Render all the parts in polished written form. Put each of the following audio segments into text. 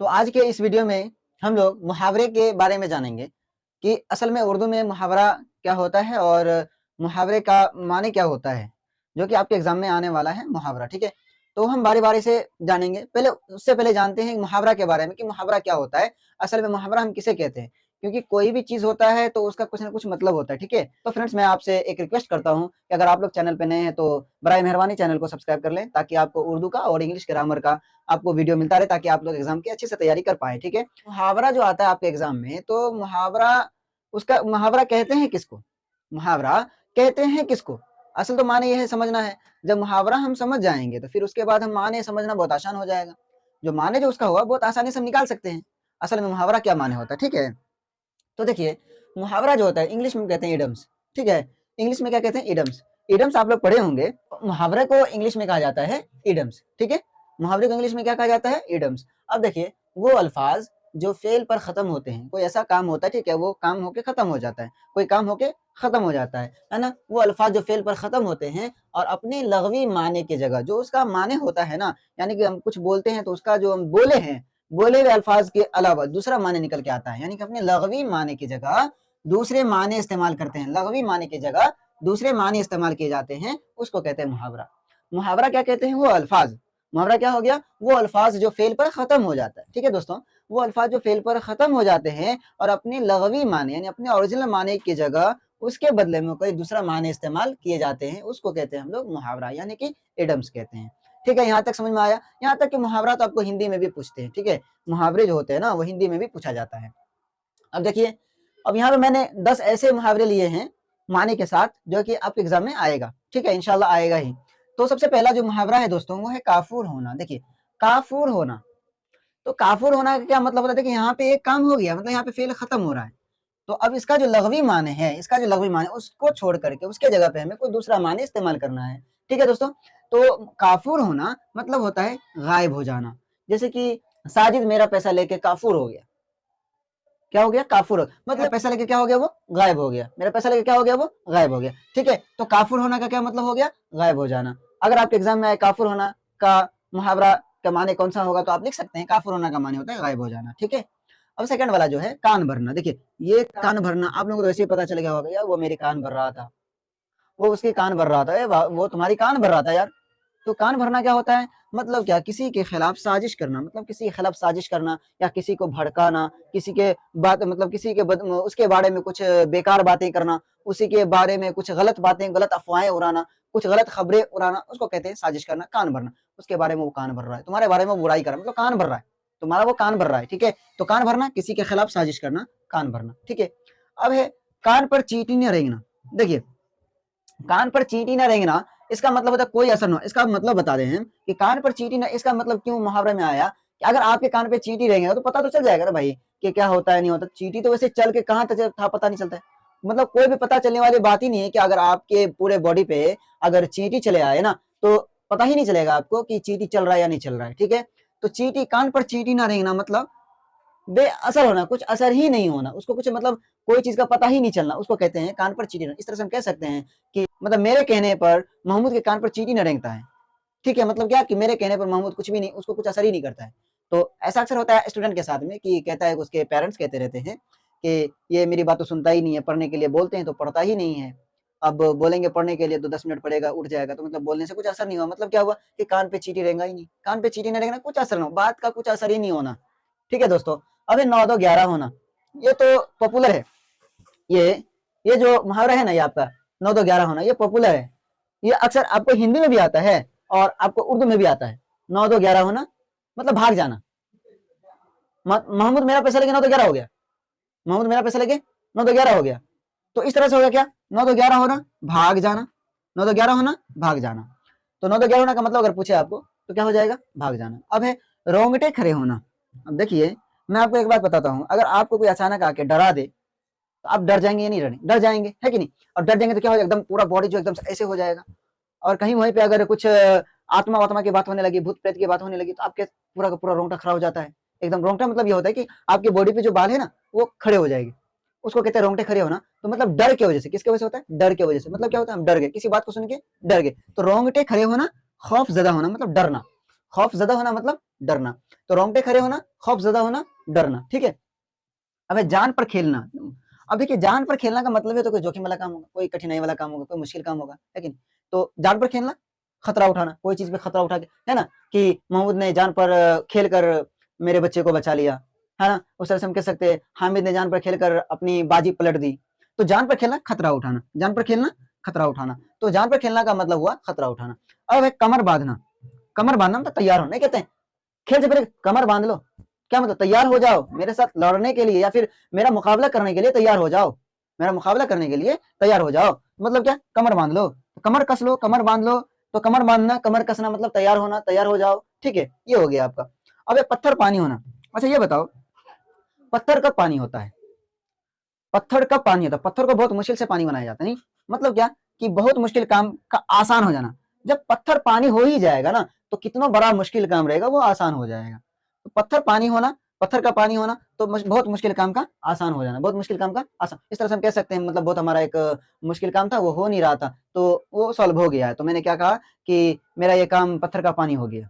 तो आज के इस वीडियो में हम लोग मुहावरे के बारे में जानेंगे कि असल में उर्दू में मुहावरा क्या होता है और मुहावरे का माने क्या होता है, जो कि आपके एग्जाम में आने वाला है मुहावरा। ठीक है, तो हम बारी बारी से जानेंगे। पहले उससे पहले जानते हैं मुहावरा के बारे में कि मुहावरा क्या होता है। असल में मुहावरा हम किसे कहते हैं, क्योंकि कोई भी चीज होता है तो उसका कुछ ना कुछ मतलब होता है। ठीक है, तो फ्रेंड्स मैं आपसे एक रिक्वेस्ट करता हूँ कि अगर आप लोग चैनल पे नए हैं तो बराए मेहरबानी चैनल को सब्सक्राइब कर लें, ताकि आपको उर्दू का और इंग्लिश ग्रामर का आपको वीडियो मिलता रहे, ताकि आप लोग एग्जाम की अच्छे से तैयारी कर पाए। ठीक है, मुहावरा जो आता है आपके एग्जाम में, तो मुहावरा उसका मुहावरा कहते हैं किसको, मुहावरा कहते हैं किसको, असल तो माने यह है समझना है। जब मुहावरा हम समझ जाएंगे तो फिर उसके बाद हम माने समझना बहुत आसान हो जाएगा। जो माने जो उसका हुआ बहुत आसानी से हम निकाल सकते हैं असल में मुहावरा क्या माने होता है। ठीक है, तो देखिए मुहावरा जो होता है इंग्लिश में कहते हैं इडम्स। ठीक है, इंग्लिश में क्या कहते हैं, इडम्स। इडम्स आप लोग पढ़े होंगे। मुहावरे को इंग्लिश में कहा जाता है इडम्स। ठीक है, मुहावरे को इंग्लिश में क्या कहा जाता है, इडम्स। अब देखिए वो अल्फाज जो फेल पर खत्म होते हैं, कोई ऐसा काम होता है, ठीक है, वो काम होके खत्म हो जाता है, कोई काम होके खत्म हो जाता है ना। वो अल्फाज जो फेल पर खत्म होते हैं और अपने लगवी माने की जगह जो उसका माने होता है ना, यानी कि हम कुछ बोलते हैं तो उसका जो हम बोले हैं, बोले हुए अल्फाज के अलावा दूसरा माने निकल के आता है, यानी कि अपने लगवी माने की जगह दूसरे माने इस्तेमाल करते हैं। लगवी माने की जगह दूसरे माने इस्तेमाल किए जाते हैं, उसको कहते हैं मुहावरा। मुहावरा क्या कहते हैं, वो अल्फाज। मुहावरा क्या हो गया, वो अल्फाज जो फेल पर खत्म हो जाता है। ठीक है दोस्तों, वो अल्फाज जो फेल पर खत्म हो जाते हैं और अपने लगवी माने यानी अपने ओरिजिनल माने की जगह उसके बदले में कोई दूसरा माने इस्तेमाल किए जाते हैं, उसको कहते हैं हम लोग मुहावरा, यानी कि इडम्स कहते हैं। ठीक है, यहाँ तक समझ में आया। यहाँ तक कि मुहावरा तो आपको हिंदी में भी पूछते हैं। ठीक है, मुहावरे जो होते हैं ना वो हिंदी में भी पूछा जाता है। अब देखिए, अब यहाँ पे मैंने 10 ऐसे मुहावरे लिए हैं माने के साथ, जो कि आपके एग्जाम में आएगा। ठीक है, इंशाल्लाह आएगा ही। तो सबसे पहला जो मुहावरा है दोस्तों वो है काफूर होना। देखिए काफूर होना, तो काफूर होना का क्या मतलब होता है, देखिए यहाँ पे एक काम हो गया, मतलब यहाँ पे फेल खत्म हो रहा है। तो अब इसका जो लग़वी माने है, इसका जो लग़वी माने उसको छोड़ करके उसके जगह पे हमें कोई दूसरा माने इस्तेमाल करना है। ठीक है दोस्तों, तो काफूर होना मतलब होता है गायब हो जाना। जैसे कि साजिद मेरा पैसा लेके काफूर हो गया। क्या हो गया, काफूर हो, मतलब पैसा लेके क्या हो गया, वो गायब हो गया। मेरा पैसा लेके क्या हो गया, वो गायब हो गया। ठीक है, तो काफूर होना का क्या मतलब हो गया, गायब हो जाना। अगर आपके एग्जाम में आए काफूर होना का मुहावरा का माने कौन सा होगा, तो आप लिख सकते हैं काफूर होना का माने होता है गायब हो जाना। ठीक है, अब सेकंड वाला जो है कान भरना। देखिए ये कान भरना आप लोगों को तो वैसे ही पता चल गया होगा, यार वो मेरी कान भर रहा था, वो उसकी कान भर रहा था, वो तुम्हारी कान भर रहा था यार। तो कान भरना क्या होता है, मतलब क्या, किसी के खिलाफ साजिश करना, मतलब किसी के खिलाफ साजिश करना या किसी को भड़काना, किसी के बात मतलब किसी के उसके बारे में कुछ बेकार बातें करना, उसी के बारे में कुछ गलत बातें, गलत अफवाहें उड़ाना, कुछ गलत खबरें उड़ाना, उसको कहते हैं साजिश करना, कान भरना। उसके बारे में वो कान भर रहा है, तुम्हारे बारे में बुराई कर रहा है, मतलब कान भर रहा है, तुम्हारा वो कान भर रहा है। ठीक है, तो कान भरना किसी के खिलाफ साजिश करना, कान भरना। ठीक है, अब है कान पर चींटी न रेंगना। देखिए कान पर चींटी न रेंगना, इसका मतलब होता है कोई असर ना। इसका मतलब बता रहे हैं कि कान पर चींटी न, इसका मतलब क्यों मुहावरे में आया कि अगर आपके कान पे चींटी रहेंगे तो पता तो चल जाएगा ना भाई कि क्या होता है नहीं होता। चींटी तो वैसे चल के कहाँ तक था पता नहीं चलता है, मतलब कोई भी पता चलने वाली बात ही नहीं है कि अगर आपके पूरे बॉडी पे अगर चींटी चले आए ना तो पता ही नहीं चलेगा आपको कि चींटी चल रहा है या नहीं चल रहा है। ठीक है, तो चींटी, कान पर चींटी ना रेंगना मतलब बेअसर होना, कुछ असर ही नहीं होना, उसको कुछ मतलब कोई चीज का पता ही नहीं चलना, उसको कहते हैं कान पर चींटी न। इस तरह से हम कह सकते हैं कि मतलब मेरे कहने पर महमूद के कान पर चींटी न रेंगता है। ठीक है, मतलब क्या कि मेरे कहने पर महमूद कुछ भी नहीं, उसको कुछ असर ही नहीं करता है। तो ऐसा अक्सर होता है स्टूडेंट के साथ में कि कहता है, उसके पेरेंट्स कहते रहते हैं कि ये मेरी बात तो सुनता ही नहीं है, पढ़ने के लिए बोलते हैं तो पढ़ता ही नहीं है। अब बोलेंगे पढ़ने के लिए तो 10 मिनट पढ़ेगा उठ जाएगा, तो मतलब बोलने से कुछ असर नहीं हुआ। मतलब क्या हुआ कि कान पे चींटी रेंगा ही नहीं, कान पे चींटी न रेंगना, कुछ असर ना हो, बात का कुछ असर ही नहीं होना। ठीक है दोस्तों, अब 9 2 11 होना, ये तो पॉपुलर है। ये ये जो मुहावरा है ना ये आपका 9 2 11 होना, ये पॉपुलर है। ये अक्सर आपको हिंदी में भी आता है और आपको उर्दू में भी आता है। 9 2 11 होना मतलब भाग जाना। मोहम्मद मेरा पैसा लेके 9 2 11 हो गया, मोहम्मद मेरा पैसा लेके 9 2 11 हो गया। तो इस तरह से हो गया क्या, 9 2 11 होना भाग जाना, 9 2 11 होना भाग जाना। तो 9 2 11 होना का मतलब अगर पूछे आपको तो क्या हो जाएगा, भाग जाना। अब है रोंगटे खड़े होना। अब देखिए मैं आपको एक बात बताता हूँ, अगर आपको कोई अचानक आके डरा दे तो आप डर जाएंगे या नहीं, डर जाएंगे, है कि नहीं। और डर जाएंगे तो क्या हो जाएगा, एकदम पूरा बॉडी जो एकदम ऐसे हो जाएगा। और कहीं वहीं पे अगर कुछ आत्मा वात्मा की बात होने लगी, भूत प्रेत की बात होने लगी, तो आपके पूरा का पूरा रोंगटा खड़ा हो जाता है। एकदम रोंगटा मतलब ये होता है कि आपकी बॉडी पे जो बाल है ना वो खड़े हो जाएंगे, उसको कहते हैं रोंगटे खड़े होना। तो मतलब डर की वजह से, किसकी वजह से होता है, डर की वजह से। मतलब क्या होता है, हम डर गए, किसी बात को सुन के डर गए। तो रोंगटे खड़े होना, खौफ ज्यादा होना मतलब डरना, खौफ ज़दा होना मतलब डरना, तो रोंगटे खड़े होना, खौफ ज़दा होना, डरना, ठीक है? अब जान पर खेलना, अब देखिए जान पर खेलना का मतलब है तो कोई जोखिम वाला काम होगा, कोई कठिनाई वाला काम होगा, कोई मुश्किल काम होगा, है कि नहीं? तो जान पर खेलना, खतरा उठाना, कोई चीज़ पे खतरा उठा के, है ना? कि महमूद ने जान पर खेल कर मेरे बच्चे को बचा लिया, है ना? उस तरह से हम कह सकते हैं हामिद ने जान पर खेलकर अपनी बाजी पलट दी। तो जान पर खेलना, खतरा उठाना, जान पर खेलना, खतरा उठाना। तो जान पर खेलना का मतलब हुआ खतरा उठाना। अब है कमर बाँधना, कमर बाँधना मतलब तैयार होना, नहीं कहते हैं खेल से पहले कमर बाँध लो, क्या मतलब तैयार हो जाओ मेरे साथ लड़ने के लिए या फिर मेरा मुकाबला करने के लिए तैयार हो जाओ, मेरा मुकाबला करने के लिए तैयार हो जाओ। मतलब क्या? कमर बाँध लो, कमर कस लो, कमर बाँध लो, तो कमर बाँधना, कमर कसना मतलब तैयार होना, तैयार हो जाओ, ठीक है? ये हो गया आपका। अब ये पत्थर पानी होना, अच्छा ये बताओ पत्थर कब पानी होता है? पत्थर कब पानी होता है? पत्थर को बहुत मुश्किल से पानी बनाया जाता है, नहीं? मतलब क्या? कि बहुत मुश्किल काम का आसान हो जाना। जब पत्थर पानी हो ही जाएगा ना, तो कितना बड़ा मुश्किल काम रहेगा वो आसान हो जाएगा। तो पत्थर पानी होना, पत्थर का पानी होना तो बहुत मुश्किल काम का आसान हो जाना, बहुत मुश्किल काम का आसान। इस तरह से हम कह सकते हैं मतलब बहुत हमारा एक मुश्किल काम था, वो हो नहीं रहा था, तो वो सॉल्व हो गया है। तो मैंने क्या कहा कि मेरा ये काम पत्थर का पानी हो गया।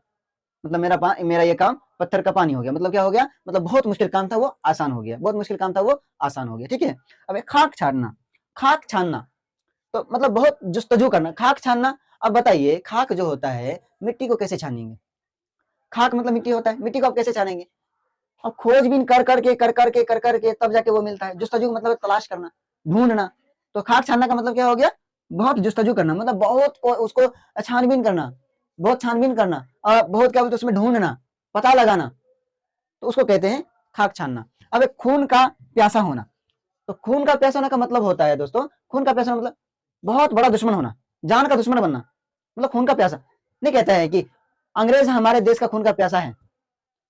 मतलब मेरा ये काम पत्थर का पानी हो गया, मतलब क्या हो गया? मतलब बहुत मुश्किल काम था वो आसान हो गया, बहुत मुश्किल काम था वो आसान हो गया, ठीक है? अब खाक छानना, खाक छानना तो मतलब बहुत जुस्तजू करना, खाक छानना। अब बताइए खाक जो होता है मिट्टी को कैसे छानेंगे? खाक मतलब मिट्टी होता है, मिट्टी को आप कैसे छानेंगे? अब खोजबीन कर करके तब जाके वो मिलता है। जुस्तजू मतलब तलाश करना, ढूंढना। तो खाक छानना का मतलब क्या हो गया? बहुत जुस्तजू करना, मतलब बहुत उसको छानबीन करना, बहुत छानबीन करना और बहुत क्या बोलते उसमें ढूंढना, पता लगाना, तो उसको कहते हैं खाक छानना। अब एक खून का प्यासा होना, तो खून का प्यासा होने का मतलब होता है दोस्तों, खून का प्यासा मतलब बहुत बड़ा दुश्मन होना, जान का दुश्मन बनना, मतलब खून का प्यासा। नहीं कहता है कि अंग्रेज हमारे देश का खून का प्यासा है,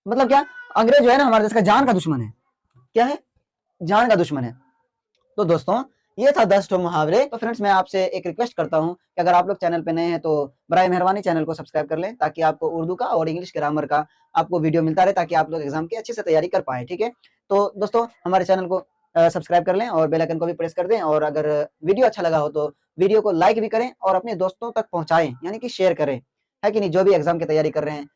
मतलब क्या? अंग्रेज जो है ना हमारे देश का जान का दुश्मन है। क्या है? जान का दुश्मन है। तो दोस्तों ये था 10 ठो मुहावरे। तो फ्रेंड्स मैं आपसे एक रिक्वेस्ट करता हूँ कि अगर आप लोग चैनल पे नए हैं तो बराए मेहरबानी चैनल को सब्सक्राइब कर लें, ताकि आपको उर्दू का और इंग्लिश ग्रामर का आपको वीडियो मिलता रहे, ताकि आप लोग एग्जाम की अच्छे से तैयारी कर पाए, ठीक है? तो दोस्तों हमारे चैनल को सब्सक्राइब कर लें और बेल आइकन को भी प्रेस कर दें, और अगर वीडियो अच्छा लगा हो तो वीडियो को लाइक भी करें और अपने दोस्तों तक पहुंचाएं, यानी कि शेयर करें, है कि नहीं? जो भी एग्जाम की तैयारी कर रहे हैं,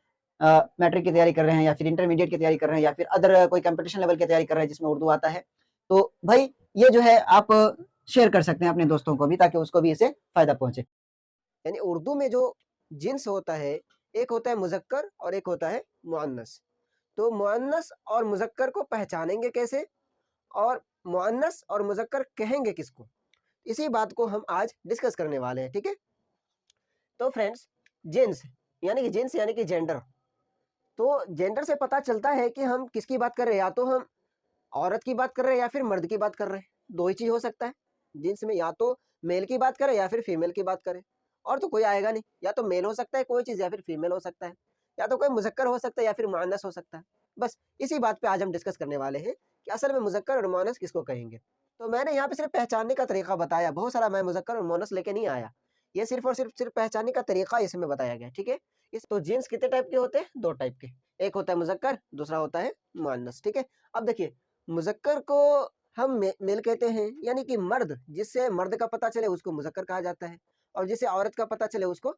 मैट्रिक की तैयारी कर रहे हैं या फिर इंटरमीडिएट की तैयारी कर रहे हैं या फिर अदर कोई कंपटीशन लेवल की तैयारी कर रहे हैं जिसमें उर्दू आता है, तो भाई ये जो है आप शेयर कर सकते हैं अपने दोस्तों को भी, ताकि उसको भी इससे फ़ायदा पहुँचे। यानी उर्दू में जो जिन्स होता है, एक होता है मुज़क्कर और एक होता है मुअन्नस। तो मुअन्नस और मुज़क्कर को पहचानेंगे कैसे? और मुअन्नस और मुज़क्कर कहेंगे किसको? इसी बात को हम आज डिस्कस करने वाले हैं, ठीक है? तो फ्रेंड्स जिन्स यानी कि जेंडर। तो जेंडर से पता चलता है कि हम किसकी बात कर रहे हैं, या तो हम औरत की बात कर रहे हैं या फिर मर्द की बात कर रहे हैं। दो ही चीज हो सकता है जिन्स में, या तो मेल की बात करें या फिर फीमेल की बात करें, और तो कोई आएगा नहीं। या तो मेल हो सकता है कोई चीज या फिर फीमेल हो सकता है, या तो कोई मुजक्कर हो सकता है या फिर मुअन्नस हो सकता है। बस इसी बात पे आज हम डिस्कस करने वाले हैं कि असल में मुजक्कर और मुअन्नस किसको कहेंगे। तो मैंने यहाँ पे सिर्फ पहचानने का तरीका बताया, बहुत सारा मैं मुजक्कर और मुअन्नस लेके नहीं आया। ये सिर्फ और सिर्फ पहचानने का तरीका इसमें बताया गया, ठीक है? इस तो जीन्स कितने टाइप के होते हैं? दो टाइप के, एक होता है मुजक्कर, दूसरा होता है मुअन्नस, ठीक है? अब देखिए मुजक्कर को हम मेल कहते हैं, यानी कि मर्द, जिससे मर्द का पता चले उसको मुजक्कर कहा जाता है, और जिसे औरत का पता चले उसको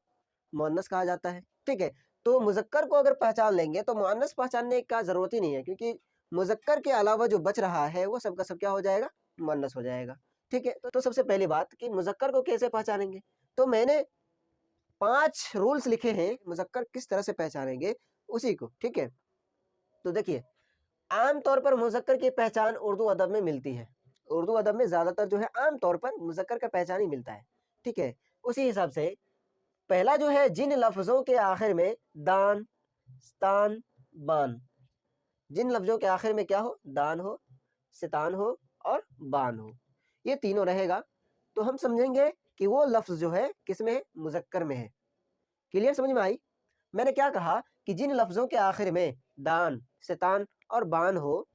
मुअन्नस कहा जाता है, ठीक है? तो मुजक्कर को अगर पहचान लेंगे तो मुअन्नस पहचानने का जरूरत ही नहीं है, क्योंकि मुजक्कर के अलावा जो बच रहा है वो सबका सब क्या हो जाएगा? मुअन्नस हो जाएगा, ठीक है? तो सबसे पहली बात कि मुजक्कर को कैसे पहचानेंगे, तो मैंने 5 रूल्स लिखे हैं मुजक्कर किस तरह से पहचानेंगे उसी को, ठीक है? तो देखिए आम तौर पर मुज़क्कर की पहचान उर्दू अदब में मिलती है। उर्दू अदब में ज़्यादातर जो है आम तौर पर मुज़क्कर का पहचान ही मिलता है, ठीक है? उसी हिसाब से पहला जो है जिन लफ्ज़ों के आखिर में दान, स्तान, बान, जिन लफ्ज़ों के आखिर में क्या हो? दान हो, सितान हो और बान हो, ये तीनों रहेगा, तो हम समझेंगे कि वो लफ्ज़ जो है किसमें है? मुज़क्कर में है। क्लियर समझ में आई? मैंने क्या कहा कि जिन लफ्ज़ों के आखिर में दान, सितान और बान हो,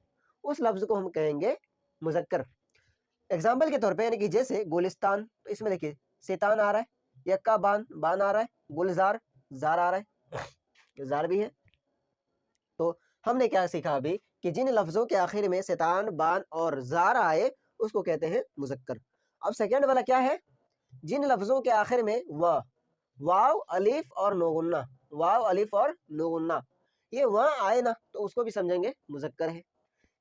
उस लफ्ज़ को हम कहेंगे मुज़क्कर। एग्ज़ाम्पल के तौर पे यानी कि जैसे गुलिस्तान, तो इसमें देखिए सितान आ रहा है, यक्का बान, बान आ रहा है, गुलज़ार, ज़ार आ रहा है, ज़ार भी है। तो हमने क्या सीखा अभी कि जिन लफ्ज़ों के आखिर में सितान, बान और ज़ार आए उसको कहते हैं मुज़क्कर। अब सेकंड वाला क्या है? जिन लफ्ज़ों के आखिर में वाव, अलिफ और नोगुन्ना, वाव अलिफ और नून ना, ये वहाँ आए ना तो उसको भी समझेंगे मुजक्कर है।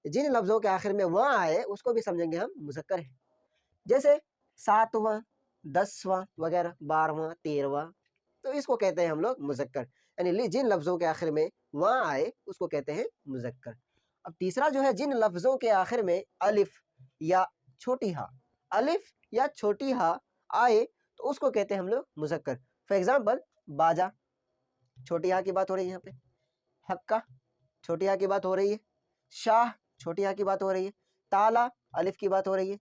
जिन लफ्जों के आखिर में वहाँ आए उसको भी समझेंगे हम मुजक्कर है। जैसे 7वां, 10वां वगैरह, 12वां, 13वां, तो इसको कहते हैं हम लोग मुजक्कर। यानी जिन लफ्जों के आखिर में वहाँ आए उसको कहते हैं मुजक्कर। अब तीसरा जो है, जिन लफ्जों के आखिर में अलिफ या छोटी हा, अलिफ या छोटी हा आए तो उसको कहते हैं हम लोग मुजक्कर। फॉर एग्जाम्पल बाजा, छोटी हा की बात हो रही है यहाँ पे। हक्का, छोटी हा की बात हो रही है। शाह, छोटी हा की बात हो रही है। ताला, अलिफ की बात हो रही है।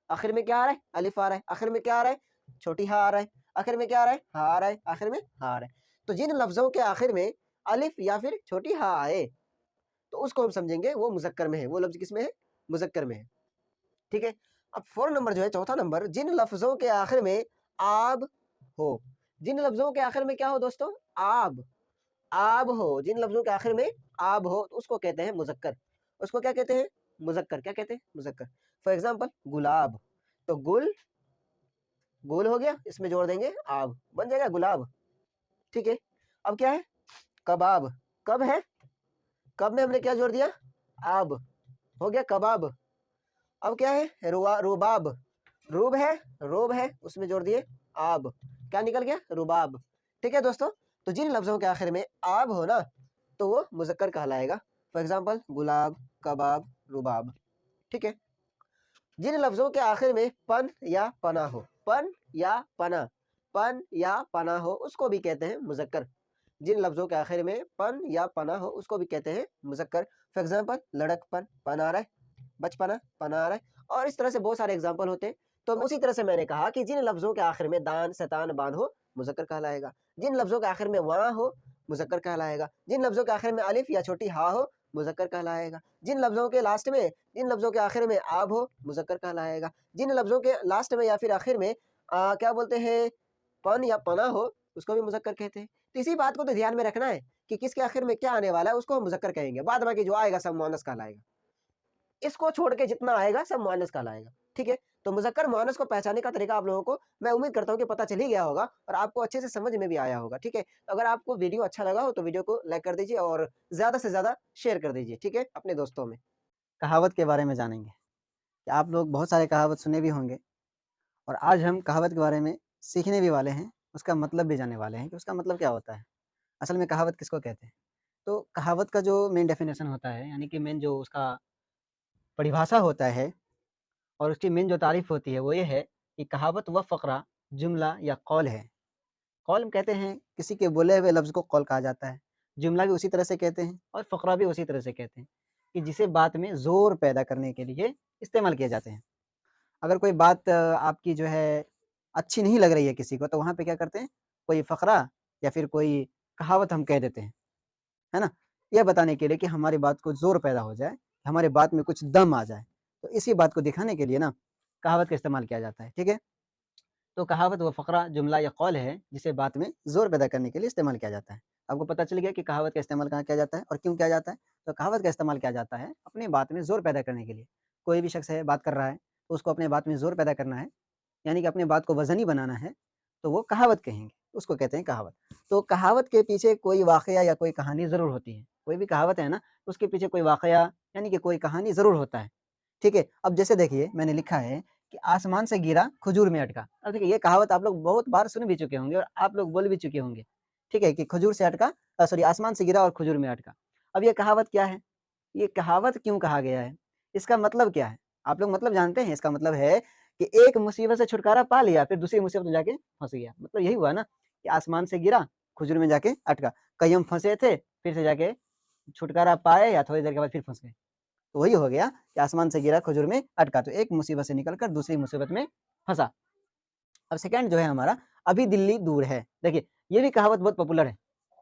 आखिर में क्या आ रहा है? अलिफ आ रहा है। आखिर में क्या आ रहा है? छोटी हा आ रहा है। आखिर में क्या आ रहा है? हा आ रहा है। आखिर में हा आ रहा है। तो जिन लफ्जों के आखिर में अलिफ या फिर छोटी हा आए तो उसको हम समझेंगे वो मुजक्कर में है। वो लफ्ज किस में है? मुजक्कर में है। ठीक है। अब 4 नंबर जो है, चौथा नंबर, जिन लफ्जों के आखिर में आब हो। जिन लफ्जों के आखिर में क्या हो दोस्तों? आब, आब हो। जिन लफ्जों के आखिर में आब हो तो उसको कहते हैं मुजक्कर। उसको क्या कहते हैं? मुजक्कर। क्या कहते हैं? मुजक्कर। फॉर एग्जाम्पल गुलाब, तो गुल, गुल हो गया, इसमें जोड़ देंगे आब, बन जाएगा गुलाब। ठीक है। अब क्या है? कबाब, कब है? कब में हमने क्या जोड़ दिया? आब, हो गया कबाब। अब क्या है? रुबाब, रूब है, रोब है, उसमें जोड़ दिए आब, क्या निकल गया? रुबाब। ठीक है दोस्तों, तो जिन लफ्जों के आखिर में आब हो ना तो वो मुजक्कर कहलाएगा। फॉर एग्जाम्पल गुलाब, कबाब, रुबाब। ठीक है। जिन लफ्जों के आखिर में पन या पना हो, पन या पना, पन या पना हो उसको भी कहते हैं मुजक्कर। जिन लफ्जों के आखिर में पन या पना हो उसको भी कहते हैं मुजक्कर। फॉर एग्जाम्पल लड़कपन, पन आ रहा है, बचपना, पना आ रहा है, और इस तरह से बहुत सारे एग्जाम्पल होते हैं। तो उसी तरह से मैंने कहा कि जिन लफ्जों के आखिर में दान, शैतान, बांध हो मुजक्कर कहलाएगा। जिन लफ्जों के आखिर में वहाँ हो मुजक्कर कहलाएगा। जिन लफ्जों के आखिर में अलिफ या छोटी हा हो मुजक्कर कहलाएगा। जिन लफ्जों के लास्ट में, जिन लफ्जों के आखिर में आब हो मुजक्कर कहलाएगा। जिन लफ्जों के लास्ट में या फिर आखिर में क्या बोलते हैं, पन या पना हो उसको भी मुजक्कर कहते हैं। तो इसी बात को तो ध्यान में रखना है कि किसके आखिर में क्या आने वाला है उसको हम मुजक्कर कहेंगे, बाद बाकी जो आएगा सब मुअन्नस कहलाएगा। इसको छोड़ के जितना आएगा सब मुअन्नस कहलाएगा। ठीक है। तो मुजक्कर मुअन्नस को पहचानने का तरीका आप लोगों को मैं उम्मीद करता हूँ कि पता चल ही गया होगा और आपको अच्छे से समझ में भी आया होगा। ठीक है। तो अगर आपको वीडियो अच्छा लगा हो तो वीडियो को लाइक कर दीजिए और ज्यादा से ज्यादा शेयर कर दीजिए। ठीक है, अपने दोस्तों में। कहावत के बारे में जानेंगे कि आप लोग बहुत सारे कहावत सुने भी होंगे और आज हम कहावत के बारे में सीखने भी वाले हैं, उसका मतलब भी जानने वाले हैं कि उसका मतलब क्या होता है। असल में कहावत किसको कहते हैं? तो कहावत का जो मेन डेफिनेशन होता है, यानी कि मेन जो उसका परिभाषा होता है और उसकी मेन जो तारीफ़ होती है वो ये है कि कहावत व फ़क़रा, जुमला या कौल है। कौल कहते हैं किसी के बोले हुए लफ्ज़ को कौल कहा जाता है। जुमला भी उसी तरह से कहते हैं और फ़क़रा भी उसी तरह से कहते हैं कि जिसे बात में ज़ोर पैदा करने के लिए इस्तेमाल किए जाते हैं। अगर कोई बात आपकी जो है अच्छी नहीं लग रही है किसी को तो वहाँ पे क्या करते हैं, कोई फ़क़रा या फिर कोई कहावत हम कह देते हैं, है ना? ये बताने के लिए कि हमारी बात को ज़ोर पैदा हो जाए, हमारी बात में कुछ दम आ जाए। तो इसी बात को दिखाने के लिए ना कहावत का इस्तेमाल किया जाता है, ठीक है? तो कहावत वो फ़क़रा, जुमला या कौल है जिसे बात में ज़ोर पैदा करने के लिए इस्तेमाल किया जाता है। आपको पता चल गया कि कहावत का इस्तेमाल कहाँ किया जाता है और क्यों किया जाता है? तो कहावत का इस्तेमाल किया जाता है अपनी बात में ज़ोर पैदा करने के लिए। कोई भी शख़्स है बात कर रहा है, तो उसको अपनी बात में ज़ोर पैदा करना है, यानी कि अपनी बात को वज़नी बनाना है, तो वो कहावत कहेंगे, उसको कहते हैं कहावत। तो कहावत के पीछे कोई वाक़या या कोई कहानी ज़रूर होती है। कोई भी कहावत है ना, तो उसके पीछे कोई वाक़या यानी कि कोई कहानी ज़रूर होता है, ठीक है? अब जैसे देखिए मैंने लिखा है कि आसमान से गिरा खजूर में अटका। अब देखिए ये कहावत आप लोग बहुत बार सुन भी चुके होंगे और आप लोग बोल भी चुके होंगे, ठीक है? कि खजूर से अटका सॉरी आसमान से गिरा और खजूर में अटका। अब ये कहावत क्या है? ये कहावत क्यों कहा गया है? इसका मतलब क्या है? आप लोग मतलब जानते हैं? इसका मतलब है कि एक मुसीबत से छुटकारा पा लिया, फिर दूसरी मुसीबत में जाके फँस गया। मतलब यही हुआ ना कि आसमान से गिरा, खजूर में जाके अटका। कहीं हम फँसे थे, फिर से जाके छुटकारा पाए या थोड़ी देर के बाद फिर फँस गए। तो वही हो गया कि आसमान से गिरा खजूर में अटका, तो एक मुसीबत से निकल कर दूसरी मुसीबत में फँसा। अब सेकंड जो है हमारा, अभी दिल्ली दूर है। देखिए, ये भी कहावत बहुत पॉपुलर है,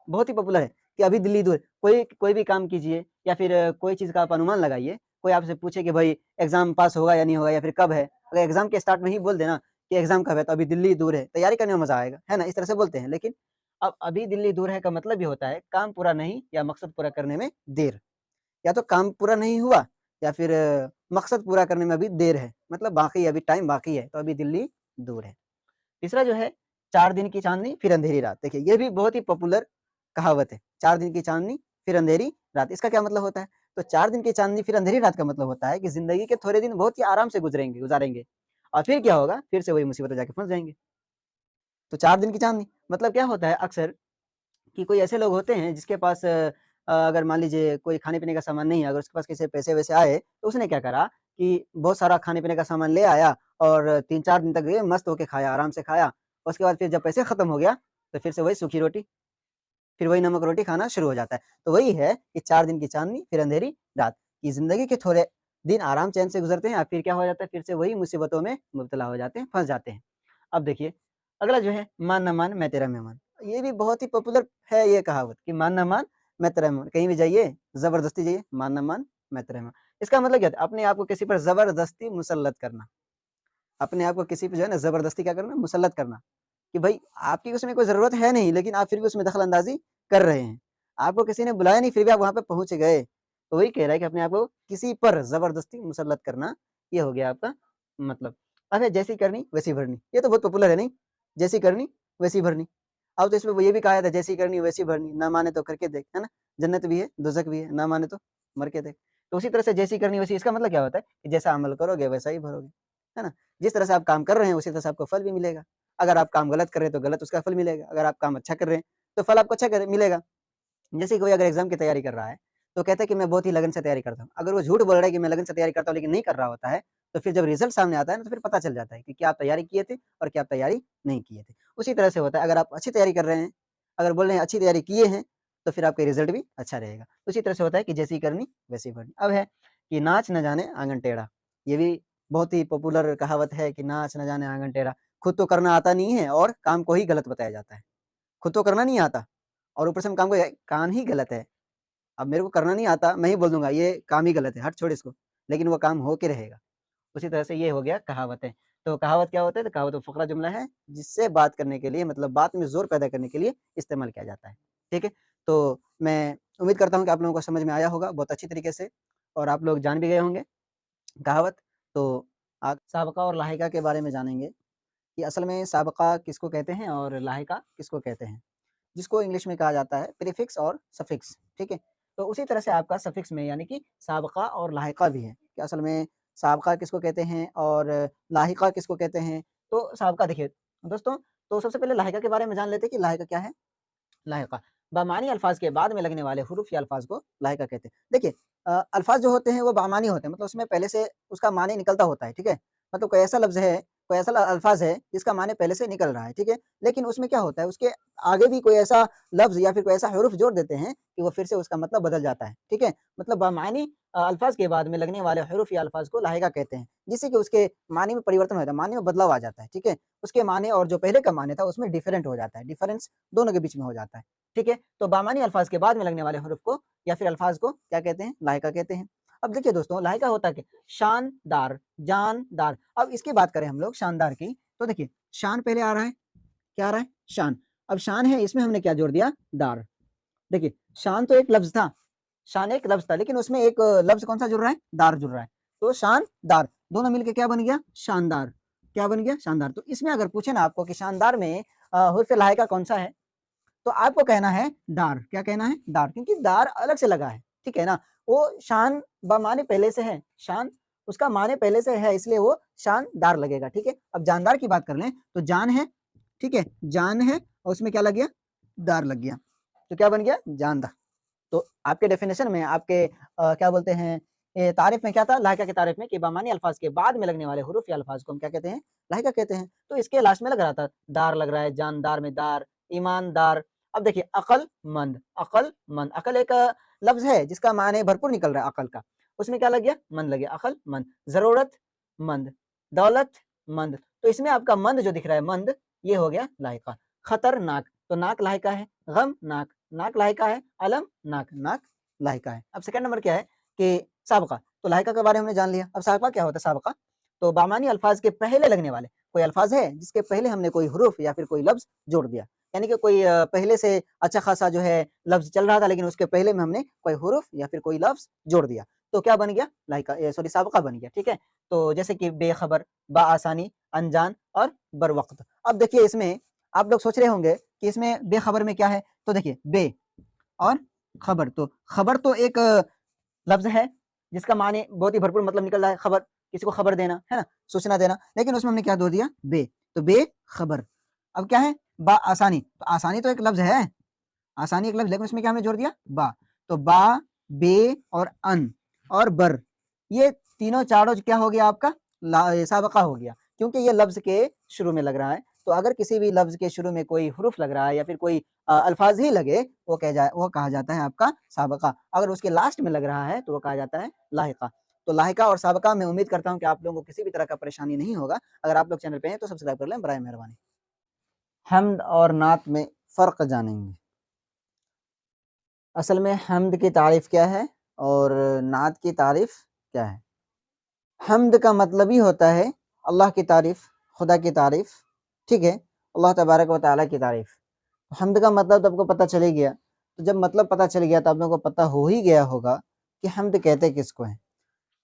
बहुत ही पॉपुलर है कि अभी दिल्ली दूर है। कोई कोई भी काम कीजिए या फिर कोई चीज़ का आप अनुमान लगाइए, कोई आपसे पूछे कि भाई एग्ज़ाम पास होगा या नहीं होगा या फिर कब है? अगर एग्ज़ाम के स्टार्ट में ही बोल देना कि एग्ज़ाम कब है, तो अभी दिल्ली दूर है, तैयारी करने में मज़ा आएगा, है ना? इस तरह से बोलते हैं। लेकिन अब अभी दिल्ली दूर है का मतलब ये होता है काम पूरा नहीं या मकसद पूरा करने में देर। या तो काम पूरा नहीं हुआ या फिर मकसद पूरा करने में अभी देर है, मतलब बाकी है, अभी टाइम बाकी है, तो अभी दिल्ली दूर है। तीसरा जो है 4 दिन की चाँदनी फिर अंधेरी रात। देखिए ये भी बहुत ही पॉपुलर कहावत है, 4 दिन की चाँदनी फिर अंधेरी रात। इसका क्या मतलब होता है? तो 4 दिन की चाँदनी फिर अंधेरी रात का मतलब होता है कि ज़िंदगी के थोड़े दिन बहुत ही आराम से गुज़ारेंगे और फिर क्या होगा? फिर से वही मुसीबत में जाके फँस जाएँगे। तो 4 दिन की चाँदनी मतलब क्या होता है अक्सर कि कोई ऐसे लोग होते हैं जिसके पास अगर मान लीजिए कोई खाने-पीने का सामान नहीं है, अगर उसके पास किसी से पैसे-वैसे आए, तो उसने क्या करा कि बहुत सारा खाने-पीने का सामान ले आया और 3-4 दिन तक ये मस्त होके खाया, आराम से खाया। उसके बाद फिर जब पैसे खत्म हो गया, तो फिर से वही सूखी रोटी, फिर वही नमक रोटी खाना शुरू हो जाता है। तो वही है कि 4 दिन की चाँदनी फिर अंधेरी रात, कि ज़िंदगी के थोड़े दिन आराम चैन से गुज़रते हैं और फिर क्या हो जाता है, फिर से वही मुसीबतों में मुब्तला हो जाते हैं, फँस जाते हैं। अब देखिए, अगला जो है मान ना मान मैं तेरा मेहमान। ये भी बहुत ही पॉपुलर है ये कहावत कि मान ना मान मैं तेरा मेहमान। कहीं भी जाइए, ज़बरदस्ती जाइए, मान ना मान मैं तेरा मेहमान। इसका मतलब क्या है? अपने आप को किसी पर ज़बरदस्ती मुसल्लत करना। अपने आप को किसी पे जो है ना ज़बरदस्ती क्या करना? मुसल्लत करना। कि भाई आपकी उसमें कोई ज़रूरत है नहीं, लेकिन आप फिर भी उसमें दखल-अंदाज़ी कर रहे हैं। आपको किसी ने बुलाया नहीं, फिर भी आप वहाँ पे पहुँच गए। तो वही कह रहा है कि अपने आप को किसी पर ज़बरदस्ती मुसल्लत करना, ये हो गया आपका मतलब। अब है जैसी करनी वैसी भरनी, ये तो बहुत पॉपुलर है नहीं? जैसी करनी वैसी भरनी। अब तो इसमें वो ये भी कहा था जैसी करनी वैसी भरनी, ना माने तो करके देख, है ना? जन्नत भी है, दोज़ख भी है, ना माने तो मर के देख। तो उसी तरह से जैसी करनी वैसी इसका मतलब क्या होता है कि जैसा अमल करोगे वैसा ही भरोगे, है ना? जिस तरह से आप काम कर रहे हैं उसी तरह से आपको फल भी मिलेगा। अगर आप काम गलत कर रहे हैं तो गलत उसका फल मिलेगा, अगर आप काम अच्छा कर रहे हैं तो फल आपको अच्छा कर मिलेगा। जैसे कोई अगर एग्ज़ाम की तैयारी कर रहा है, तो कहता है कि मैं बहुत ही लगन से तैयारी करता हूँ। अगर वो झूठ बोल रहा है कि मैं लगन से तैयारी करता हूँ लेकिन नहीं कर रहा होता है, तो फिर जब रिज़ल्ट सामने आता है ना तो फिर पता चल जाता है कि क्या आप तैयारी किए थे और क्या आप तैयारी नहीं किए थे। उसी तरह से होता है अगर आप अच्छी तैयारी कर रहे हैं, अगर बोल रहे हैं अच्छी तैयारी किए हैं, तो फिर आपका रिज़ल्ट भी अच्छा रहेगा। उसी तरह से होता है कि जैसी करनी वैसी भरनी। अब है कि नाच न जाने आंगन टेढ़ा, ये भी बहुत ही पॉपुलर कहावत है कि नाच न जाने आंगन टेढ़ा। खुद तो करना आता नहीं है और काम को ही गलत बताया जाता है। खुद तो करना नहीं आता और ऊपर से हम काम को काम ही गलत है। अब मेरे को करना नहीं आता, मैं ही बोल दूँगा ये काम ही गलत है, हट छोड़ इसको, लेकिन वो काम हो के रहेगा। उसी तरह से ये हो गया कहावतें। तो कहावत क्या होता है? तो कहावत वो फ़क़रा जुमला है, जिससे बात करने के लिए मतलब बात में ज़ोर पैदा करने के लिए इस्तेमाल किया जाता है। ठीक है? तो मैं उम्मीद करता हूँ कि आप लोगों को समझ में आया होगा बहुत अच्छी तरीके से और आप लोग जान भी गए होंगे कहावत। तो आज साबक़ा और लाहिक़ा के बारे में जानेंगे कि असल में साबक़ा किसको कहते हैं और लाहिक़ा किसको कहते हैं। जिसको इंग्लिश में कहा जाता है प्रीफ़िक्स और सफ़िक्स, ठीक है? तो उसी तरह से आपका सफ़िक्स में यानी कि साबक़ा और लाहिक़ा भी है, कि असल में साबक़ा किसको कहते हैं और लाहिक़ा किसको कहते हैं। तो साबक़ा देखिए दोस्तों, तो सबसे पहले लाहिक़ा के बारे में जान लेते हैं कि लाहिक़ा क्या है? लाहिक़ा बामानी अल्फ़ाज़ के बाद में लगने वाले हुरूफ़ या अल्फ़ाज़ को लाहिक़ा कहते हैं। देखिए अल्फ़ाज़ जो होते हैं वो बामानी होते हैं, मतलब उसमें पहले से उसका माने निकलता होता है, ठीक है? मतलब कोई ऐसा लफ़्ज़ है, कोई ऐसा अल्फ़ाज़ है जिसका माने पहले से निकल रहा है, ठीक है? लेकिन उसमें क्या होता है उसके आगे भी कोई ऐसा लफ़्ज़ या फिर कोई ऐसा हुरूफ़ जोड़ देते हैं कि वो फिर से उसका मतलब बदल जाता है, ठीक है? मतलब बामानी अल्फ़ाज़ के बाद में लगने वाले हुरूफ़ या अल्फ़ाज़ को लाहिक़ा कहते हैं, जिससे कि उसके माने में परिवर्तन हो जाता है, माने में बदलाव आ जाता है, ठीक है? उसके माने और जो पहले का माने था उसमें डिफ़रेंट हो जाता है, डिफ़रेंस दोनों के बीच में हो जाता है। ठीक है? तो बामानी अल्फ़ाज़ के बाद में लगने वाले हुरूफ़ को या फिर अल्फ़ाज़ को क्या कहते हैं? लाहिक़ा कहते हैं। अब देखिए दोस्तों लाहिक़ा होता क्या? शानदार, जानदार। अब इसकी बात करें हम लोग शानदार की, तो देखिए शान पहले आ रहा है, क्या आ रहा है? शान। अब शान है इसमें हमने क्या जोड़ दिया? दार। देखिए शान तो एक लफ़्ज़ था, शान एक लफ़्ज़ था लेकिन उसमें एक लफ़्ज़ कौन-सा जुड़ रहा है? दार जुड़ रहा है। तो शानदार, दोनों मिलके क्या बन गया? शानदार। क्या बन गया? शानदार। तो इसमें अगर पूछे ना आपको कि शानदार में हुर्फ़ लाहिक़ा कौन-सा है? तो आपको कहना है दार, क्या कहना है? दार, क्योंकि दार अलग से लगा है, ठीक है ना? वो शान बमाने पहले से है, शान उसका माने पहले से है इसलिए वो शानदार लगेगा, ठीक है? अब जानदार की बात कर लें तो जान है, ठीक है? जान है और उसमें क्या लग गया? दार लग गया, तो क्या बन गया? जानदार। तो आपके डेफिनेशन में आपके क्या बोलते हैं तारीफ़ में क्या था? लाहिक़ा की तारीफ़ में कि बामानी अल्फ़ाज़ के बाद में लगने वाले हुरूफ़ या अल्फ़ाज़ को हम क्या कहते हैं? लाहिक़ा कहते हैं। तो इसके लास्ट में लग रहा था, दार लग रहा है, जानदार में दार, ईमानदार। अब देखिए अक़लमंद, अक़लमंद, अक़ल एक लफ़्ज़ है जिसका माने भरपूर निकल रहा है अक़ल का। उसमें क्या लग गया? मंद लग गया, अक़लमंद। ज़रूरतमंद, दौलतमंद, तो इसमें आपका मंद जो दिख रहा है मंद, ये हो गया लाहिक़ा। ख़तरनाक, तो नाक लाहिक़ा है, ग़मनाक, नाक लाहिक़ा है, अलमनाक, नाक लाहिक़ा है। अब सेकंड नंबर क्या है कि साबक़ा, तो लाहिक़ा के बारे में हमने जान लिया। अब साबक़ा क्या होता है साबक़ा? तो बामानी अल्फ़ाज़ के पहले लगने वाले, कोई अल्फ़ाज़ है जिसके पहले हमने कोई हुरूफ़ या फिर कोई लफ़्ज़ जोड़ दिया। यानी कि कोई पहले से अच्छा खासा जो है लफ़्ज़ चल रहा था लेकिन उसके पहले में हमने कोई हुरूफ़ या फिर कोई लफ़्ज़ जोड़ दिया। तो क्या बन गया? लाहिक़ा सॉरी साबक़ा बन गया, ठीक है? तो जैसे कि बेख़बर, बाआसानी, अनजान और बरवक़्त। अब देखिए इसमें आप लोग सोच रहे होंगे कि इसमें बेखबर में क्या है, तो देखिए बे और खबर, तो खबर तो एक लफ्ज है जिसका माने बहुत ही भरपूर मतलब निकल रहा है, खबर, किसी को खबर देना, है ना, सूचना देना, लेकिन उसमें हमने क्या जोड़ दिया, बे, तो बे खबर। अब क्या है, बा आसानी, तो आसानी तो एक लफ्ज है, आसानी एक लफ्ज, लेकिन उसमें क्या हमने जोड़ दिया, बा, तो बा, बे और अन और बर, ये तीनों चारों क्या हो गया आपका, साबका हो गया, क्योंकि ये लफ्ज के शुरू में लग रहा है। तो अगर किसी भी लफ्ज के शुरू में कोई हरूफ लग रहा है या फिर कोई अल्फाज ही लगे, वो कहा जाता है आपका साबका। अगर उसके लास्ट में लग रहा है तो वो कहा जाता है लाहिका। तो लाहिका और साबका, मैं उम्मीद करता हूँ कि आप लोगों को किसी भी तरह का परेशानी नहीं होगा। अगर आप लोग चैनल पे हैं तो सब्सक्राइब कर लें बराए मेहरबानी। हम्द और नात में फ़र्क जानेंगे। असल में हम्द की तारीफ़ क्या है और नात की तारीफ़ क्या है। हम्द का मतलब ही होता है अल्लाह की तारीफ़, खुदा की तारीफ़, ठीक है, अल्लाह तबारक व तआला की तारीफ़। हम्द का मतलब तो आपको पता चल ही गया, तो जब मतलब पता चल गया तो आप लोगों को पता हो ही गया होगा कि हम्द कहते किसको हैं।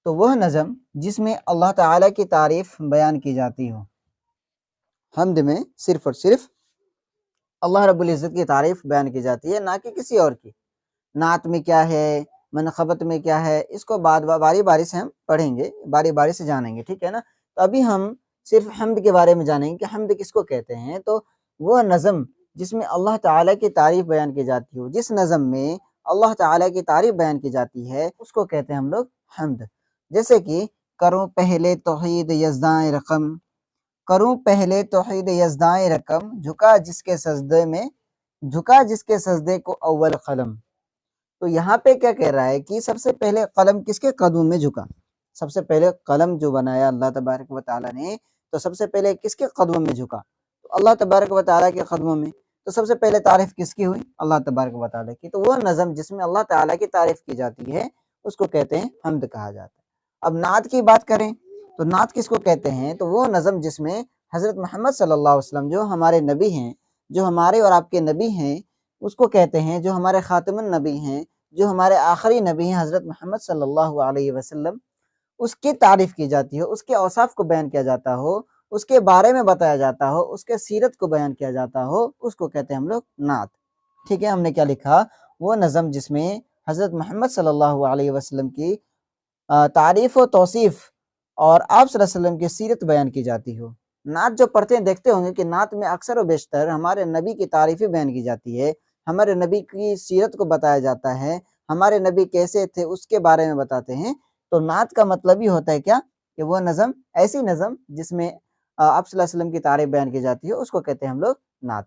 तो वह नज़म जिसमें अल्लाह ताला की तारीफ़ बयान की जाती हो। हम्द में सिर्फ़ और सिर्फ़ अल्लाह रब्बुल इज़्ज़त की तारीफ़ बयान की जाती है, ना कि किसी और की। नात में क्या है, मनक़बत में क्या है, इसको बारी-बारी से हम पढ़ेंगे, बारी-बारी से जानेंगे, ठीक है ना? तो अभी हम सिर्फ़ हम्द के बारे में जानेंगे कि हम्द किसको कहते हैं। तो वह नज़म जिसमें अल्लाह ताला की तारीफ़ बयान की जाती हो, जिस नज़म में अल्लाह ताला की तारीफ़ बयान की जाती है, उसको कहते हैं हम लोग हम्द। जैसे कि करूँ पहले तौहीद यज़्दाए रक़म, करूँ पहले तौहीद यज़्दाए रक़म, झुका जिसके सजदे को अव्वल क़लम। तो यहाँ पे क्या कह रहा है कि सबसे पहले कलम किसके कदमों में झुका, सबसे पहले कलम जो बनाया अल्लाह तबारक व तआला ने, तो सबसे पहले किसके कदमों में झुका, तो अल्लाह तबारक व तआला के कदमों में। तो सबसे पहले तारीफ किसकी हुई, अल्लाह तबारक व तआला की। तो वह नज़म जिसमें अल्लाह ताला की तारीफ की जाती है उसको कहते हैं हम्द कहा जाता है। अब नात की बात करें तो नात किसको कहते हैं, तो वो नज़म जिसमें हज़रत मोहम्मद सल्लल्लाहु अलैहि वसल्लम जो हमारे नबी हैं, जो हमारे और आपके नबी हैं, उसको कहते हैं, जो हमारे खातिमुन नबी हैं, जो हमारे आखिरी नबी हैं हज़रत मोहम्मद सल्लल्लाहु अलैहि वसल्लम, उसकी तारीफ़ की जाती हो, उसके औसाफ को बयान किया जाता हो, उसके बारे में बताया जाता हो, उसके सीरत को बयान किया जाता हो, उसको कहते हैं हम लोग नात। ठीक है, हमने क्या लिखा, वो नज़म जिसमें हज़रत मोहम्मद सल्लल्लाहु अलैहि वसल्लम की तारीफ़ व तौसीफ़ और आप सल्लल्लाहु अलैहि वसल्लम की सीरत बयान की जाती हो। नात जो पढ़ते हैं देखते होंगे कि नात में अक्सर व बेशतर हमारे नबी की तारीफ़ें बयान की जाती है, हमारे नबी की सीरत को बताया जाता है, हमारे नबी कैसे थे उसके बारे में बताते हैं। तो नात का मतलब ही होता है क्या, कि वो नज़म, ऐसी नज़म जिसमें आप सल्लल्लाहु अलैहि वसल्लम की तारीफ़ बयान की जाती है, उसको कहते हैं हम लोग नात।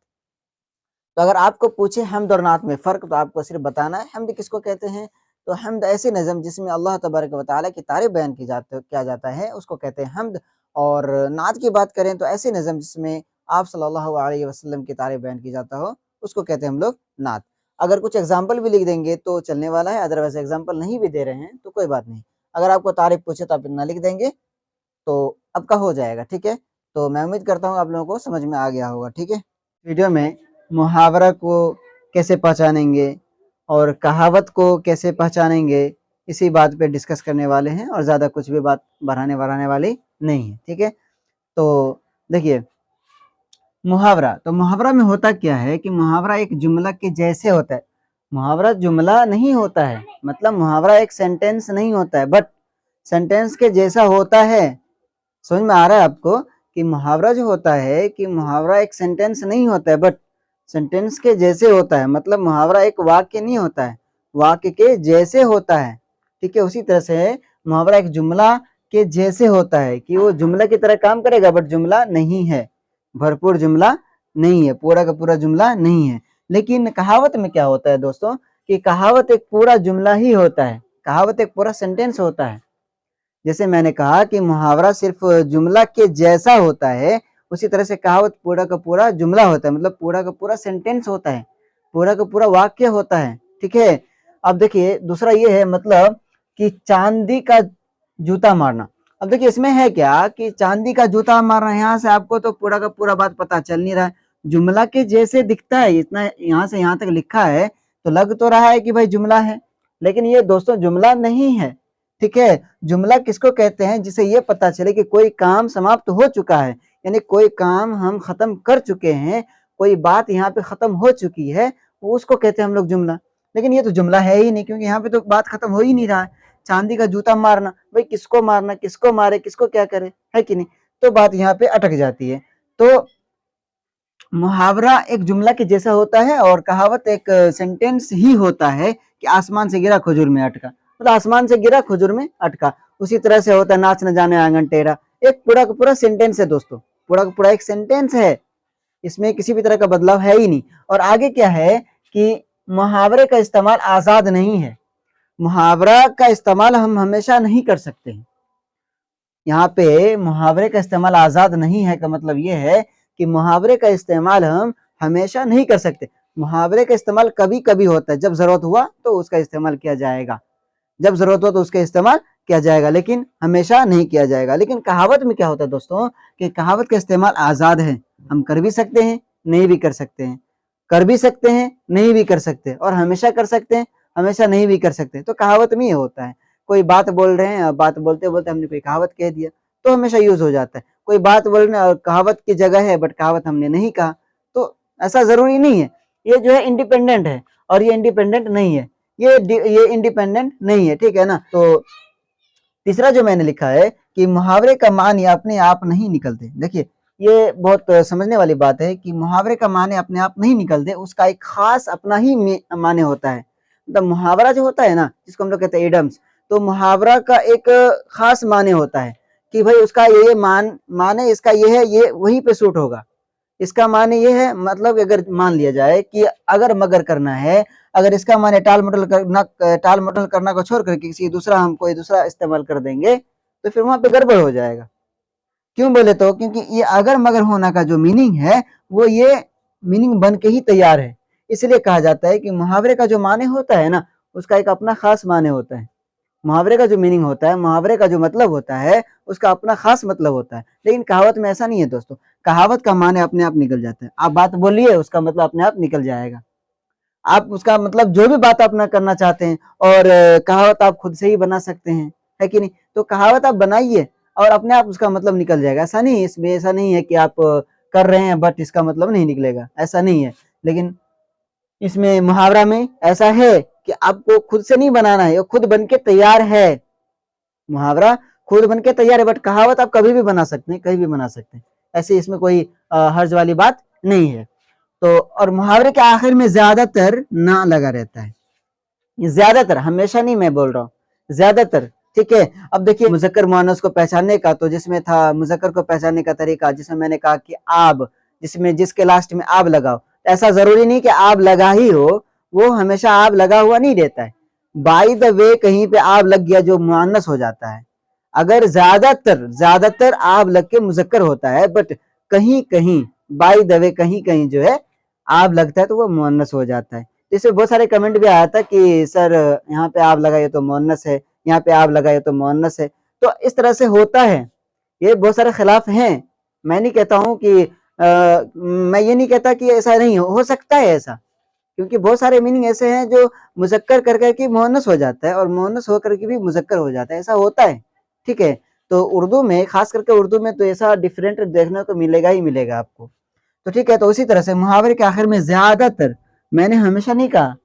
तो अगर आपको पूछे हम्द और नात में फ़र्क, तो आपको सिर्फ बताना है हम्द किसको कहते हैं। तो हम्द ऐसी नज़म जिसमें अल्लाह तबारक व तआला की तारीफ़ बयान किया जाता है, उसको कहते हैं हम्द। और नात की बात करें तो ऐसी नज़म जिसमें आप सल्लल्लाहु अलैहि वसल्लम की तारीफ़ बयान की जाता हो, उसको कहते हैं हम लोग नात। अगर कुछ एग्ज़ाम्पल भी लिख देंगे तो चलने वाला है, अदरवाइज़ एग्ज़ाम्पल नहीं भी दे रहे हैं तो कोई बात नहीं। अगर आपको तारीफ़ पूछे तो आप इतना लिख देंगे तो आपका हो जाएगा, ठीक है। तो मैं उम्मीद करता हूँ आप लोगों को समझ में आ गया होगा, ठीक है। वीडियो में मुहावरा को कैसे पहचानेंगे और कहावत को कैसे पहचानेंगे, इसी बात पे डिस्कस करने वाले हैं और ज़्यादा कुछ भी बात बढ़ाने वाली नहीं है, ठीक है। तो देखिए मुहावरा, तो मुहावरा में होता क्या है कि मुहावरा एक जुमला के जैसे होता है। मुहावरा जुमला नहीं होता है, मतलब मुहावरा एक सेंटेंस नहीं होता है, बट सेंटेंस के जैसा होता है। समझ में आ रहा है आपको कि मुहावरा जो होता है कि मुहावरा एक सेंटेंस नहीं होता है, बट सेंटेंस के जैसे होता है। मतलब मुहावरा एक वाक्य नहीं होता है, वाक्य के जैसे होता है, ठीक है। उसी तरह से मुहावरा एक जुमला के जैसे होता है कि वो जुमला की तरह काम करेगा, बट जुमला नहीं है, भरपूर जुमला नहीं है, पूरा का पूरा जुमला नहीं है। लेकिन कहावत में क्या होता है दोस्तों, कि कहावत एक पूरा जुमला ही होता है, कहावत एक पूरा सेंटेंस होता है। जैसे मैंने कहा कि मुहावरा सिर्फ जुमला के जैसा होता है, उसी तरह से कहावत पूरा का पूरा जुमला होता है, मतलब पूरा का पूरा सेंटेंस होता है, पूरा का पूरा वाक्य होता है, ठीक है। अब देखिए दूसरा ये है, मतलब कि चांदी का जूता मारना। अब देखिए इसमें है क्या कि चांदी का जूता मारना, यहाँ से आपको तो पूरा का पूरा बात पता चल नहीं रहा है, जुमला के जैसे दिखता है, इतना यहाँ से यहाँ तक लिखा है तो लग तो रहा है कि भाई जुमला है, लेकिन ये दोस्तों जुमला नहीं है, ठीक है। जुमला किसको कहते हैं, जिसे ये पता चले कि कोई काम समाप्त हो चुका है, यानी कोई काम हम खत्म कर चुके हैं, कोई बात यहाँ पे खत्म हो चुकी है, वो उसको कहते हैं हम लोग जुमला। लेकिन ये तो जुमला है ही नहीं, क्योंकि यहाँ पे तो बात खत्म हो ही नहीं रहा है। चांदी का जूता मारना, भाई किसको मारना, किसको मारे, किसको क्या करे, है कि नहीं? तो बात यहाँ पे अटक जाती है। तो मुहावरा एक जुमला के जैसा होता है और कहावत एक सेंटेंस ही होता है कि आसमान से गिरा खजूर में अटका, मतलब आसमान से गिरा खजूर में अटका। उसी तरह से होता है नाच न जाने आंगन टेढ़ा, एक पूरा का पूरा सेंटेंस है दोस्तों, पूरा का पूरा एक सेंटेंस है, इसमें किसी भी तरह का बदलाव है ही नहीं। और आगे क्या है कि मुहावरे का इस्तेमाल आजाद नहीं है, मुहावरा का इस्तेमाल हम हमेशा नहीं कर सकते हैं। यहाँ पे मुहावरे का इस्तेमाल आजाद नहीं है का मतलब ये है कि मुहावरे का इस्तेमाल हम हमेशा नहीं कर सकते। मुहावरे का इस्तेमाल कभी कभी होता है, जब जरूरत हुआ तो उसका इस्तेमाल किया जाएगा, जब जरूरत हो तो उसका इस्तेमाल किया जाएगा, लेकिन हमेशा नहीं किया जाएगा। लेकिन कहावत में क्या होता है दोस्तों कि कहावत का इस्तेमाल आजाद है, हम कर भी सकते हैं, नहीं भी कर सकते हैं, कर भी सकते हैं, नहीं भी कर सकते, और हमेशा कर सकते हैं, हमेशा नहीं भी कर सकते। तो कहावत में ये होता है, कोई बात बोल रहे हैं, बात बोलते बोलते हमने कोई कहावत कह दिया तो हमेशा यूज हो जाता है। कोई बात बोलने और कहावत की जगह है बट कहावत हमने नहीं कहा, तो ऐसा जरूरी नहीं है। ये जो है इंडिपेंडेंट है और ये इंडिपेंडेंट नहीं है, ये इंडिपेंडेंट नहीं है, ठीक है ना। तो तीसरा जो मैंने लिखा है कि मुहावरे का माने अपने आप नहीं निकलते। देखिए ये बहुत समझने वाली बात है कि मुहावरे का माने अपने आप नहीं निकलते, उसका एक खास अपना ही माने होता है। मतलब मुहावरा जो होता है ना, जिसको हम लोग कहते हैं इडम्स, तो मुहावरा का एक खास माने होता है कि भाई उसका ये माने इसका ये है, ये वहीं पे सूट होगा। इसका माने ये है, मतलब अगर मान लिया जाए कि अगर मगर करना है, अगर इसका माने टाल मटोल करना को छोड़ करके किसी दूसरा हम कोई दूसरा इस्तेमाल कर देंगे तो फिर वहां पे गड़बड़ हो जाएगा। क्यों बोले तो क्योंकि ये अगर मगर होना का जो मीनिंग है वो ये मीनिंग बन के ही तैयार है। इसलिए कहा जाता है कि मुहावरे का जो माने होता है ना, उसका एक अपना खास माने होता है। मुहावरे का जो मीनिंग होता है, मुहावरे का जो मतलब होता है, उसका अपना खास मतलब होता है। लेकिन कहावत में ऐसा नहीं है दोस्तों, कहावत का माने अपने आप निकल जाता है। आप बात बोलिए, उसका मतलब अपने आप निकल जाएगा। आप उसका मतलब जो भी बात अपना करना चाहते हैं, और कहावत आप खुद से ही बना सकते हैं, है कि नहीं? तो कहावत आप बनाइए और अपने आप उसका मतलब निकल जाएगा। ऐसा नहीं, इसमें ऐसा नहीं है कि आप कर रहे हैं बट इसका मतलब नहीं निकलेगा, ऐसा नहीं है। लेकिन इसमें मुहावरा में ऐसा है कि आपको खुद से नहीं बनाना है, वो खुद बन के तैयार है। मुहावरा खुद बन के तैयार है, बट कहावत आप कभी भी बना सकते हैं, कहीं भी बना सकते हैं। ऐसे इसमें कोई हर्ज वाली बात नहीं है। तो और मुहावरे के आखिर में ज्यादातर ना लगा रहता है, ज्यादातर, हमेशा नहीं मैं बोल रहा हूँ, ज्यादातर, ठीक है। अब देखिए मुजक्कर मुअन्नस को पहचानने का, तो जिसमें था मुजक्कर को पहचानने का तरीका, जिसमें मैंने कहा कि आब, जिसमें जिसके लास्ट में आब लगाओ। ऐसा जरूरी नहीं कि आब लगा ही हो, वो हमेशा आब लगा हुआ नहीं रहता है। बाय द वे कहीं पे आब लग गया जो मुअन्नस हो जाता है। अगर ज्यादातर ज्यादातर आब लग के मुजक्कर होता है, बट कहीं कहीं बाय द वे कहीं कहीं जो है आब लगता है तो वो मुअन्नस हो जाता है। इसमें बहुत सारे कमेंट भी आया था कि सर यहाँ पे आब लगाए तो मुअन्नस है, यहाँ पे आब लगाए तो मुअन्नस है। तो इस तरह से होता है, ये बहुत सारे खिलाफ हैं। मैं नहीं कहता हूँ कि मैं ये नहीं कहता कि ऐसा नहीं हो सकता है ऐसा, क्योंकि बहुत सारे मीनिंग ऐसे हैं जो मुजक्कर कर करके मुअन्नस हो जाता है और मुअन्नस होकर के भी मुजक्कर हो जाता है, ऐसा होता है, ठीक है। तो उर्दू में, खास करके उर्दू में तो ऐसा डिफरेंट देखने को मिलेगा ही मिलेगा आपको। तो ठीक है, तो उसी तरह से मुहावरे के आखिर में ज्यादातर, मैंने हमेशा नहीं कहा,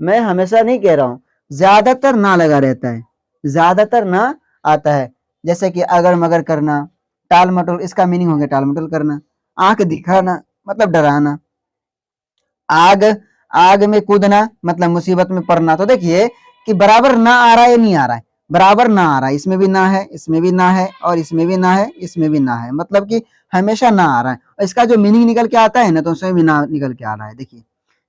मैं हमेशा नहीं कह रहा हूँ, ज्यादातर ना लगा रहता है, ज्यादातर ना आता है। जैसे कि अगर मगर करना, टाल मटोल, इसका मीनिंग हो गया टाल मटोल करना। आंख दिखाना मतलब डराना। आग, आग में कूदना मतलब मुसीबत में पड़ना। तो देखिए कि बराबर ना आ रहा है, नहीं आ रहा है, बराबर ना आ रहा है, इसमें भी ना है, इसमें भी ना है, और इसमें भी ना है, इसमें भी ना है, मतलब कि हमेशा ना आ रहा है। और इसका जो मीनिंग निकल के आता है ना, तो उसमें भी ना निकल के आ रहा है। देखिए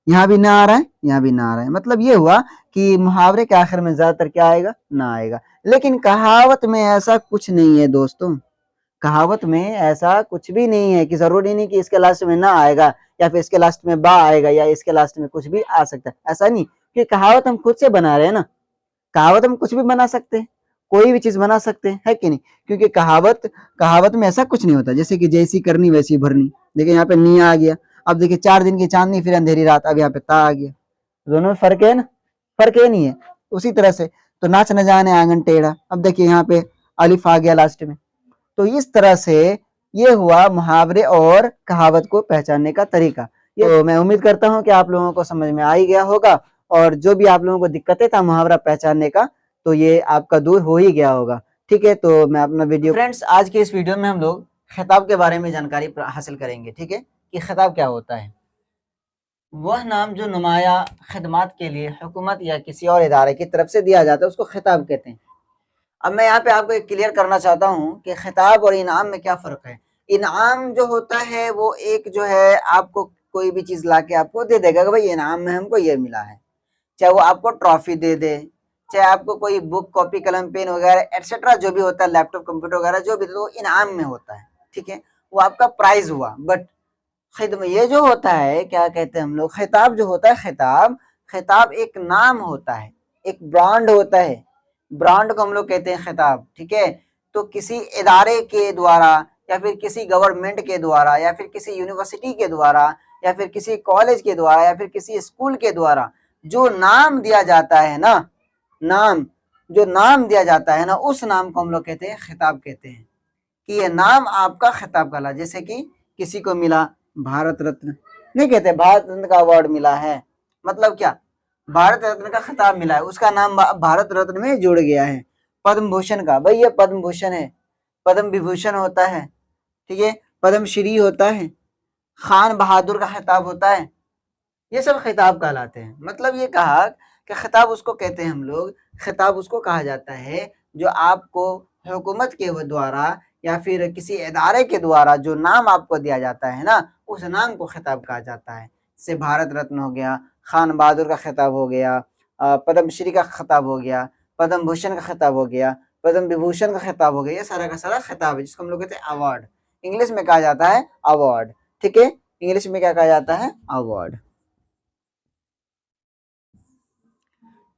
यहाँ भी ना आ रहा है, यहाँ भी ना आ रहा है, मतलब ये हुआ कि मुहावरे के आखिर में ज्यादातर क्या आएगा, ना आएगा। लेकिन कहावत में ऐसा कुछ नहीं है दोस्तों, कहावत में ऐसा कुछ भी नहीं है कि जरूरी नहीं कि इसके लास्ट में ना आएगा, या फिर इसके लास्ट में बा आएगा, या इसके लास्ट में कुछ भी आ सकता है, ऐसा नहीं। कि कहावत हम खुद से बना रहे हैं ना, कहावत हम कुछ भी बना सकते हैं, कोई भी चीज बना सकते हैं, है कि नहीं? क्योंकि कहावत कहावत में ऐसा कुछ नहीं होता, जैसे कि जैसी करनी वैसी भरनी। देखिए यहाँ पे नी आ गया, अब देखिए 4 दिन की चांदनी फिर अंधेरी रात, अब यहाँ पे ता आ गया, दोनों में फर्क है ना, फर्क है नहीं है। उसी तरह से तो नाच न जाने आंगन टेढ़ा, अब देखिए यहाँ पे अलिफ आ गया लास्ट में। तो इस तरह से ये हुआ मुहावरे और कहावत को पहचानने का तरीका। तो मैं उम्मीद करता हूँ कि आप लोगों को समझ में आ ही गया होगा, और जो भी आप लोगों को दिक्कतें था मुहावरा पहचानने का, तो ये आपका दूर हो ही गया होगा। ठीक है, तो मैं अपना वीडियो फ्रेंड्स, आज के इस वीडियो में हम लोग खिताब के बारे में जानकारी हासिल करेंगे। ठीक है, कि खिताब क्या होता है। वह नाम जो नुमाया खिदमत के लिए हुकूमत या किसी और इदारे की तरफ से दिया जाता है उसको खिताब कहते हैं। अब मैं यहाँ पे आपको एक क्लियर करना चाहता हूँ कि खिताब और इनाम में क्या फ़र्क है। इनाम जो होता है वो एक जो है आपको कोई भी चीज़ ला के आपको दे देगा कि भाई इनाम में हमको ये मिला है, चाहे वो आपको ट्रॉफी दे दे, चाहे आपको कोई बुक कॉपी कलम पेन वगैरह एटसेट्रा जो भी होता है, लैपटॉप कंप्यूटर वगैरह जो भी, तो इनाम में होता है। ठीक है, वो आपका प्राइज हुआ। बट खिदमत ये जो होता है, क्या कहते हैं हम लोग, खिताब जो होता है, खिताब खिताब एक नाम होता है, एक ब्रांड होता है, ब्रांड को हम लोग कहते हैं खिताब। ठीक है, तो किसी इदारे के द्वारा या फिर किसी गवर्नमेंट के द्वारा या फिर किसी यूनिवर्सिटी के द्वारा या फिर किसी कॉलेज के द्वारा या फिर किसी स्कूल के द्वारा जो नाम दिया जाता है ना, नाम जो नाम दिया जाता है ना, उस नाम को हम लोग कहते हैं खिताब कहते हैं, कि ये नाम आपका खिताब कहला। जैसे कि किसी को मिला भारत रत्न, नहीं कहते भारत रत्न का अवार्ड मिला है, मतलब क्या, भारत रत्न का खिताब मिला है, उसका नाम भारत रत्न में जुड़ गया है। पद्म भूषण का, भाई ये पद्म भूषण है, पद्म विभूषण होता है, ठीक है, पद्म श्री होता है, खान बहादुर का खिताब होता है, ये सब खिताब कहलाते हैं। मतलब ये कहा कि खिताब उसको कहते हैं हम लोग, खिताब उसको कहा जाता है जो आपको हुकूमत के द्वारा या फिर किसी इदारे के द्वारा जो नाम आपको दिया जाता है ना, उस नाम को खिताब कहा जाता है। जैसे भारत रत्न हो गया, खान बहादुर का खिताब हो गया, पद्मश्री का खिताब हो गया, पद्म भूषण का खिताब हो गया, पद्म विभूषण का खिताब हो गया, ये सारा का सारा खिताब है जिसको हम लोग कहते हैं अवार्ड। इंग्लिश में कहा जाता है अवार्ड। ठीक है, इंग्लिश में क्या कहा जाता है, अवार्ड।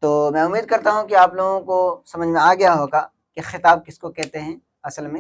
तो मैं उम्मीद करता हूँ कि आप लोगों को समझ में आ गया होगा कि खिताब किसको कहते हैं असल में।